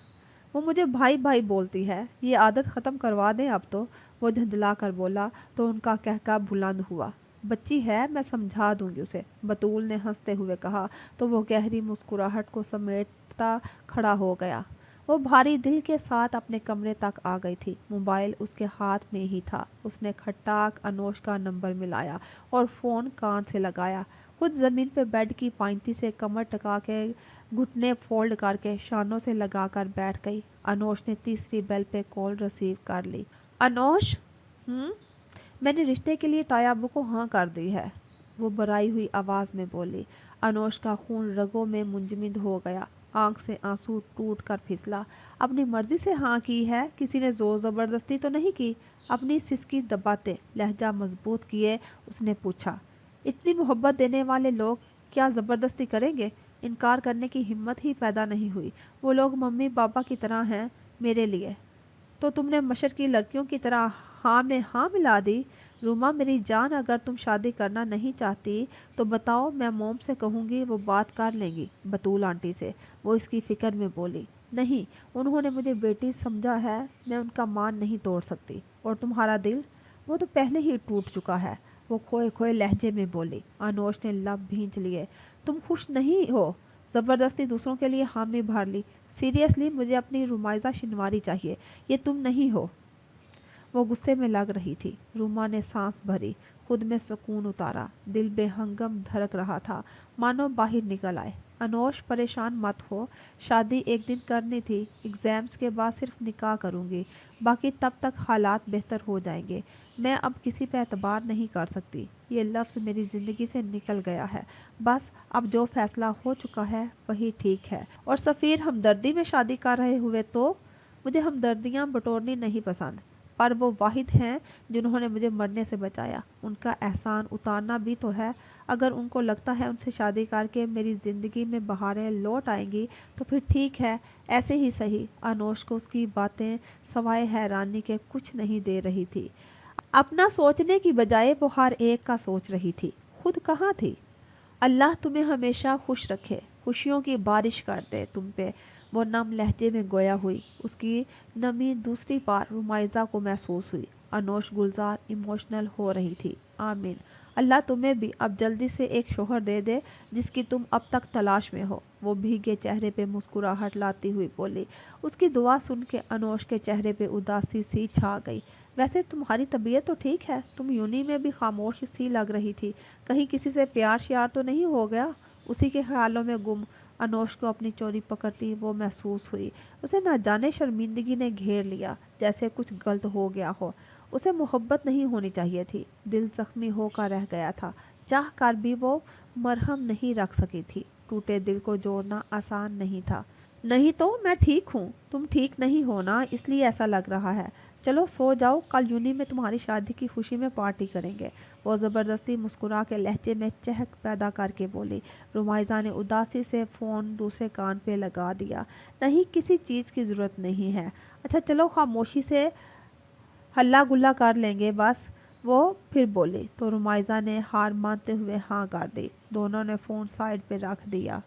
वो मुझे भाई भाई बोलती है, ये आदत ख़त्म करवा दें अब तो। वो झंझला कर बोला तो उनका कहका बुलंद हुआ। बच्ची है, मैं समझा दूंगी उसे, बतूल ने हंसते हुए कहा तो वो गहरी मुस्कुराहट को समेटता खड़ा हो गया। वो भारी दिल के साथ अपने कमरे तक आ गई थी। मोबाइल उसके हाथ में ही था। उसने खट्टाक अनोश का नंबर मिलाया और फ़ोन कान से लगाया। खुद ज़मीन पे बेड की पाइंती से कमर टका के घुटने फोल्ड करके शानों से लगाकर बैठ गई। अनोश ने तीसरी बेल पे कॉल रिसीव कर ली। अनोश, मैंने रिश्ते के लिए ताया अब्बू को हाँ कर दी है, वो बराई हुई आवाज़ में बोली। अनोश का खून रगों में मुंजमद हो गया, आंख से आंसू टूट कर फिसला। अपनी मर्जी से हाँ की है, किसी ने जोर ज़बरदस्ती तो नहीं की? अपनी सिसकी दबाते लहजा मजबूत किए उसने पूछा। इतनी मोहब्बत देने वाले लोग क्या ज़बरदस्ती करेंगे? इनकार करने की हिम्मत ही पैदा नहीं हुई। वो लोग मम्मी पापा की तरह हैं मेरे लिए। तो तुमने मशर की लड़कियों की तरह हाँ में हाँ मिला दी? रूमा मेरी जान, अगर तुम शादी करना नहीं चाहती तो बताओ, मैं मोम से कहूँगी, वो बात कर लेंगी बतूल आंटी से। वो इसकी फिक्र में बोली। नहीं, उन्होंने मुझे बेटी समझा है, मैं उनका मान नहीं तोड़ सकती। और तुम्हारा दिल, वो तो पहले ही टूट चुका है, वो खोए खोए लहजे में बोली। अनोश ने लब भींच लिए। तुम खुश नहीं हो? ज़बरदस्ती दूसरों के लिए हामी भर ली। सीरियसली मुझे अपनी रुमाइजा शिनवारी चाहिए, ये तुम नहीं हो। वो गुस्से में लग रही थी। रूमा ने सांस भरी, खुद में सुकून उतारा। दिल बेहंगम धड़क रहा था, मानो बाहर निकल आए। अनोश परेशान मत हो, शादी एक दिन करनी थी, एग्ज़ाम्स के बाद सिर्फ निकाह करूँगी, बाकी तब तक हालात बेहतर हो जाएंगे। मैं अब किसी पे एतबार नहीं कर सकती, ये लफ्ज़ मेरी ज़िंदगी से निकल गया है। बस अब जो फैसला हो चुका है वही ठीक है। और सफ़ीर हमदर्दी में शादी कर रहे हुए तो? मुझे हमदर्दियाँ बटोरनी नहीं पसंद, पर वो वाहिद हैं जिन्होंने मुझे मरने से बचाया, उनका एहसान उतारना भी तो है। अगर उनको लगता है उनसे शादी करके मेरी ज़िंदगी में बहारें लौट आएंगी तो फिर ठीक है, ऐसे ही सही। अनोश को उसकी बातें सवाए हैरानी के कुछ नहीं दे रही थी। अपना सोचने की बजाय वो हर एक का सोच रही थी। खुद कहाँ थी? अल्लाह तुम्हें हमेशा खुश रखे, खुशियों की बारिश कर दे तुम पे, वो नम लहजे में गोया हुई। उसकी नमी दूसरी बार रुमाइजा को महसूस हुई। अनोश गुलजार इमोशनल हो रही थी। आमीन, अल्लाह तुम्हें भी अब जल्दी से एक शोहर दे दे जिसकी तुम अब तक तलाश में हो, वो भीगे चेहरे पे मुस्कुराहट लाती हुई बोली। उसकी दुआ सुन के अनोश के चेहरे पे उदासी सी छा गई। वैसे तुम्हारी तबीयत तो ठीक है, तुम यूनी में भी खामोश सी लग रही थी, कहीं किसी से प्यार श्यार तो नहीं हो गया? उसी के ख्यालों में गुम अनोश को अपनी चोरी पकड़ती वो महसूस हुई। उसे न जाने शर्मिंदगी ने घेर लिया, जैसे कुछ गलत हो गया हो। उसे मोहब्बत नहीं होनी चाहिए थी, दिल जख्मी होकर रह गया था, चाह कर भी वो मरहम नहीं रख सकी थी। टूटे दिल को जोड़ना आसान नहीं था। नहीं तो मैं ठीक हूँ, तुम ठीक नहीं हो ना, इसलिए ऐसा लग रहा है। चलो सो जाओ, कल यूनी में तुम्हारी शादी की खुशी में पार्टी करेंगे, वो ज़बरदस्ती मुस्कुरा के लहजे में चहक पैदा करके बोली। रुमाइजा ने उदासी से फ़ोन दूसरे कान पे लगा दिया। नहीं, किसी चीज़ की ज़रूरत नहीं है। अच्छा चलो, खामोशी से हल्ला गुल्ला कर लेंगे बस, वो फिर बोली। तो रुमाइजा ने हार मानते हुए हाँ कर दी। दोनों ने फ़ोन साइड पे रख दिया।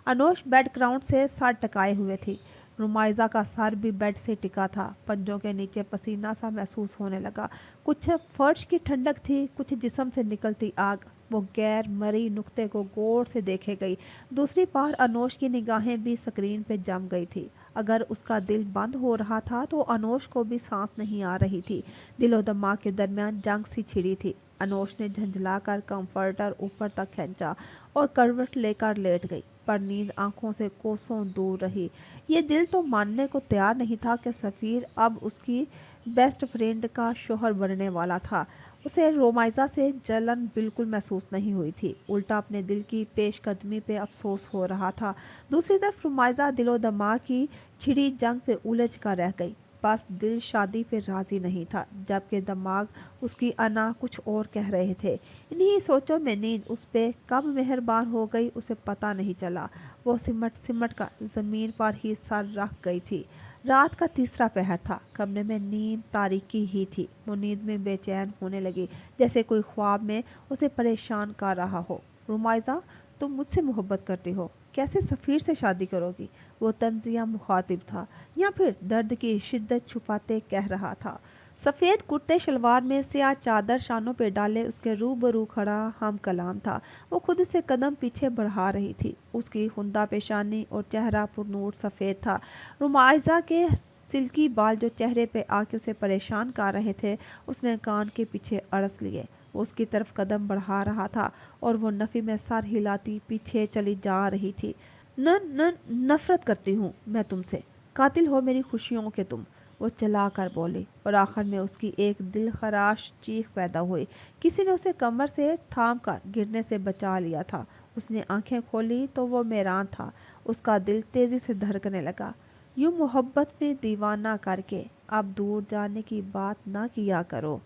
अनोश बेड ग्राउंड से सर टकाए हुए थी। रुमाइजा का सर भी बेड से टिका था। पंजों के नीचे पसीना सा महसूस होने लगा। कुछ फर्श की ठंडक थी, कुछ जिस्म से निकलती आग। वो गैर मरी नुक्ते को गौर से देखे गई। दूसरी बार अनोश की निगाहें भी स्क्रीन पे जम गई थी। अगर उसका दिल बंद हो रहा था तो अनोश को भी सांस नहीं आ रही थी। दिलो दिमाग के दरमियान जंग सी छिड़ी थी। अनोश ने झंझलाकर कंफर्टर ऊपर तक खींचा और करवट लेकर लेट गई। पर नींद आंखों से कोसों दूर रही। ये दिल तो मानने को तैयार नहीं था कि सफ़ीर अब उसकी बेस्ट फ्रेंड का शौहर बनने वाला था। उसे रोमाइज़ा से जलन बिल्कुल महसूस नहीं हुई थी, उल्टा अपने दिल की पेशकदमी पे अफसोस हो रहा था। दूसरी तरफ रोमाइज़ा दिलो दिमाग की छिड़ी जंग पे उलझ कर रह गई। बस दिल शादी पे राजी नहीं था, जबकि दिमाग उसकी अना कुछ और कह रहे थे। इन्हीं सोचों में नींद उस पे कब मेहरबान हो गई उसे पता नहीं चला। वो सिमट सिमट कर जमीन पर ही सर रख गई थी। रात का तीसरा पहर था। कमरे में नींद तारीकी ही थी। वो नींद में बेचैन होने लगी, जैसे कोई ख्वाब में उसे परेशान कर रहा हो। रुमाइज़ा, तुम मुझसे मोहब्बत करती हो, कैसे सफ़ीर से शादी करोगी? वो तंजिया मुखातिब था या फिर दर्द की शिद्दत छुपाते कह रहा था। सफ़ेद कुर्ते शलवार में स्याह चादर शानों पे डाले उसके रूबरू खड़ा हम कलाम था। वो खुद से कदम पीछे बढ़ा रही थी। उसकी हुंदा पेशानी और चेहरा पुरनूर सफ़ेद था। रुमाइज़ा के सिल्की बाल जो चेहरे पे आके उसे परेशान कर रहे थे, उसने कान के पीछे अड़स लिए। वो उसकी तरफ कदम बढ़ा रहा था और वो नफ़ी में सर हिलाती पीछे चली जा रही थी। न न नफरत करती हूँ मैं तुमसे, कातिल हो मेरी खुशियों के तुम, वो चला कर बोली। और आखिर में उसकी एक दिल खराश चीख पैदा हुई। किसी ने उसे कमर से थाम कर गिरने से बचा लिया था। उसने आंखें खोली तो वो मैरान था। उसका दिल तेजी से धड़कने लगा। यूं मोहब्बत में दीवाना करके अब दूर जाने की बात ना किया करो।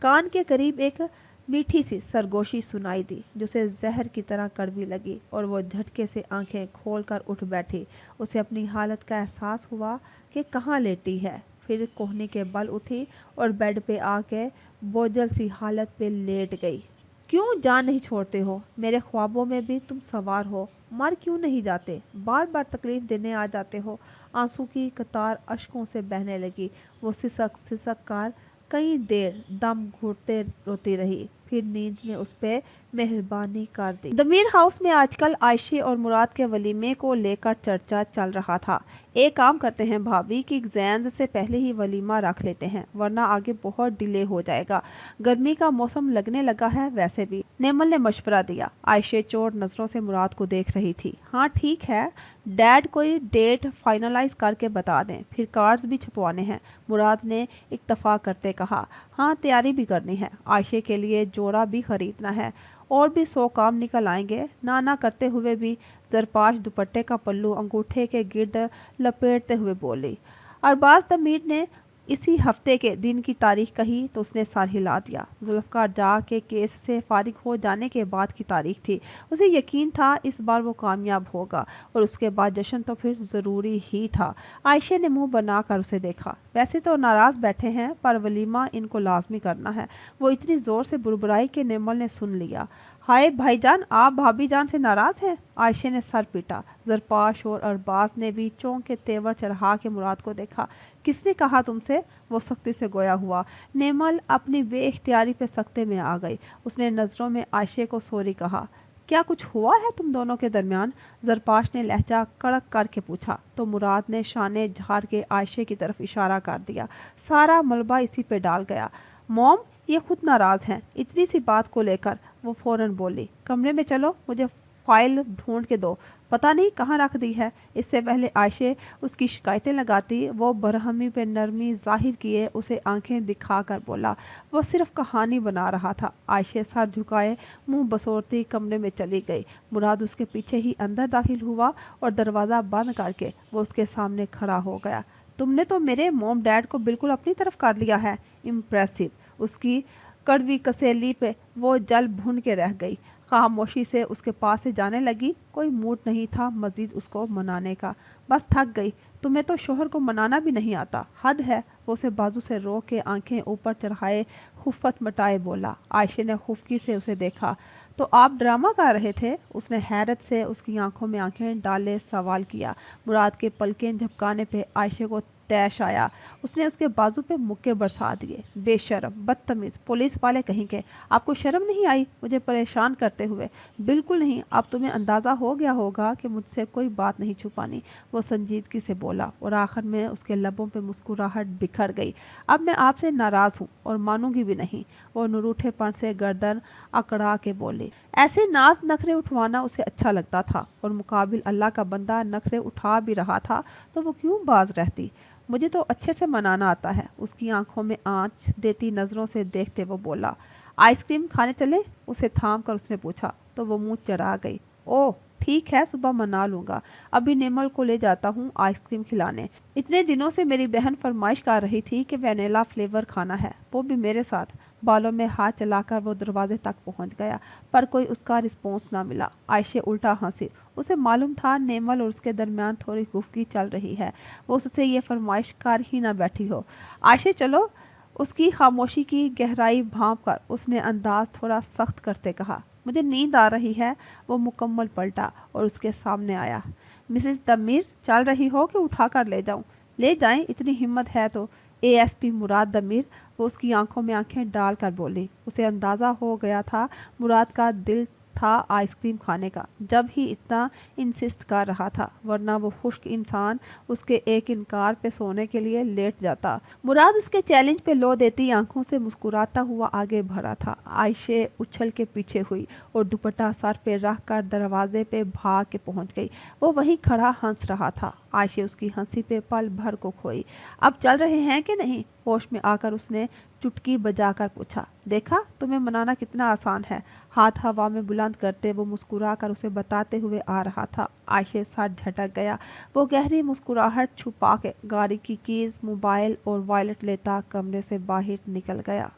कान के करीब एक मीठी सी सरगोशी सुनाई दी, जो उसे जहर की तरह कड़वी लगी, और वो झटके से आंखें खोलकर उठ बैठी। उसे अपनी हालत का एहसास हुआ कि कहाँ लेटी है। फिर कोहनी के बल उठी और बेड पे आके बोझल सी हालत पे लेट गई। क्यों जान नहीं छोड़ते हो? मेरे ख्वाबों में भी तुम सवार हो, मर क्यों नहीं जाते? बार बार तकलीफ देने आ जाते हो। आंसू की कतार अश्कों से बहने लगी। वो सिसक सिसक कर कई देर दम घुटते रोती रही। फिर नींद ने उस पे मेहरबानी कर दी। दमीर हाउस में आजकल आयशे और मुराद के वलीमे को लेकर चर्चा चल रहा था। एक काम करते हैं भाभी कि एग्जाम्स से पहले ही वलीमा रख लेते हैं, वरना आगे बहुत डिले हो जाएगा। गर्मी का मौसम लगने लगा है वैसे भी, नेमल ने मशवरा दिया। आयशे चोर नजरों से मुराद को देख रही थी। हाँ ठीक है, डैड कोई डेट फाइनलाइज करके बता दें, फिर कार्ड्स भी छपवाने हैं, मुराद ने इत्तफाक करते कहा। हाँ तैयारी भी करनी है, आयशे के लिए जोड़ा भी खरीदना है, और भी 100 काम निकल आएंगे। ना करते हुए भी जरपाश दुपट्टे का पल्लू अंगूठे के गिर्द लपेटते हुए बोली। अरबाज दमीर ने इसी हफ्ते के दिन की तारीख कही तो उसने सर हिला दिया। जुल्फकार जा के केस से फारिग हो जाने के बाद की तारीख थी। उसे यकीन था इस बार वो कामयाब होगा, और उसके बाद जश्न तो फिर ज़रूरी ही था। आयशे ने मुंह बनाकर उसे देखा। वैसे तो नाराज़ बैठे हैं, पर वलीमा इनको लाजमी करना है। वो इतनी ज़ोर से बुरबुराई कि नेमल ने सुन लिया। हाय भाईजान, आप भाभी जान से नाराज़ हैं? आयशे ने सर पीटा। जरपाश और अरबाज ने भी चौंक के तेवर चढ़ा के मुराद को देखा। किसने कहा तुमसे? वो सख्ती से गोया हुआ। नेमल अपनी बेइख्तियारी पे सख्ते में आ गई। उसने नज़रों में आयशे को सॉरी कहा। क्या कुछ हुआ है तुम दोनों के दरमियान? जरपाश ने लहजा कड़क करके पूछा, तो मुराद ने शाने झाड़ के आयशे की तरफ इशारा कर दिया। सारा मलबा इसी पे डाल गया। मॉम, ये खुद नाराज़ हैं इतनी सी बात को लेकर। वो फौरन बोली, कमरे में चलो, मुझे फाइल ढूंढ के दो, पता नहीं कहाँ रख दी है। इससे पहले आयशे उसकी शिकायतें लगाती, वो बरहमी पे नरमी जाहिर किए उसे आंखें दिखाकर बोला, वो सिर्फ कहानी बना रहा था। आयशे सर झुकाए मुंह बसोरती कमरे में चली गई। मुराद उसके पीछे ही अंदर दाखिल हुआ और दरवाज़ा बंद करके वो उसके सामने खड़ा हो गया। तुमने तो मेरे मॉम डैड को बिल्कुल अपनी तरफ कर लिया है। इम्प्रेसिव। उसकी कड़वी कसेली पे वो जल भुन के रह गई। खामोशी से उसके पास से जाने लगी। कोई मूड नहीं था मजीद उसको मनाने का, बस थक गई। तुम्हें तो शोहर को मनाना भी नहीं आता, हद है। वो उसे बाजू से रोक के आंखें ऊपर चढ़ाए खुफत मटाए बोला। आयशे ने खुफकी से उसे देखा। तो आप ड्रामा कर रहे थे? उसने हैरत से उसकी आंखों में आंखें डाले सवाल किया। मुराद के पलकें झपकाने पे आयशे को तैश आया। उसने उसके बाजू पे मुक्के बरसा दिए। बेशर्म, बदतमीज, पुलिस वाले कहीं के, आपको शर्म नहीं आई मुझे परेशान करते हुए? बिल्कुल नहीं। अब तुम्हें अंदाज़ा हो गया होगा कि मुझसे कोई बात नहीं छुपानी, वो संजीदगी से बोला, और आखिर में उसके लबों पे मुस्कुराहट बिखर गई। अब मैं आपसे नाराज़ हूँ और मानूंगी भी नहीं। और नरूठेपन से गर्दन अकड़ा के बोली। ऐसे नाज नखरे उठवाना उसे अच्छा लगता था और मुकाबिल अल्लाह का बंदा नखरे उठा भी रहा था तो वो क्यों बाज रहती। मुझे तो अच्छे से मनाना आता है। उसकी आंखों में आंच देती नजरों से देखते वो बोला। आइसक्रीम खाने चले? उसे थाम कर उसने पूछा तो वो मुंह चढ़ा गई। ओह ठीक है, सुबह मना लूंगा। अभी नेमल को ले जाता हूँ आइसक्रीम खिलाने। इतने दिनों से मेरी बहन फरमाइश कर रही थी कि वैनिला फ्लेवर खाना है, वो भी मेरे साथ। बालों में हाथ चलाकर वो दरवाजे तक पहुंच गया पर कोई उसका रिस्पॉन्स ना मिला। आयशे उल्टा हंसी। उसे मालूम था नेमल और उसके दरमियान थोड़ी गुफ्तगू चल रही है, वो उससे ये फरमाइश कर ही ना बैठी हो। आयशे चलो। उसकी खामोशी की गहराई भांप कर उसने अंदाज थोड़ा सख्त करते कहा। मुझे नींद आ रही है। वो मुकम्मल पलटा और उसके सामने आया। मिसेस दमीर चल रही हो कि उठा कर ले जाऊं? ले जाएं, इतनी हिम्मत है तो। एएसपी मुराद दमीर। वो उसकी आंखों में आंखें डाल कर बोली। उसे अंदाजा हो गया था मुराद का दिल था आइसक्रीम खाने का, जब ही इतना इंसिस्ट कर रहा था, वरना वो खुश्क इंसान उसके एक इनकार पे सोने के लिए लेट जाता। मुराद उसके चैलेंज पे लो देती आंखों से मुस्कुराता हुआ आगे बढ़ा था। आयशे उछल के पीछे हुई और दुपट्टा सर पे रख कर दरवाजे पे भाग के पहुंच गई। वो वहीं खड़ा हंस रहा था। आयशे उसकी हंसी पे पल भर को खोई। अब चल रहे हैं कि नहीं? होश में आकर उसने चुटकी बजाकर पूछा। देखा, तुम्हें मनाना कितना आसान है। हाथ हवा में बुलंद करते वो मुस्कुरा कर उसे बताते हुए आ रहा था। आयशे सर झटक गया। वो गहरी मुस्कुराहट छुपा के गाड़ी की कीज, मोबाइल और वॉलेट लेता कमरे से बाहर निकल गया।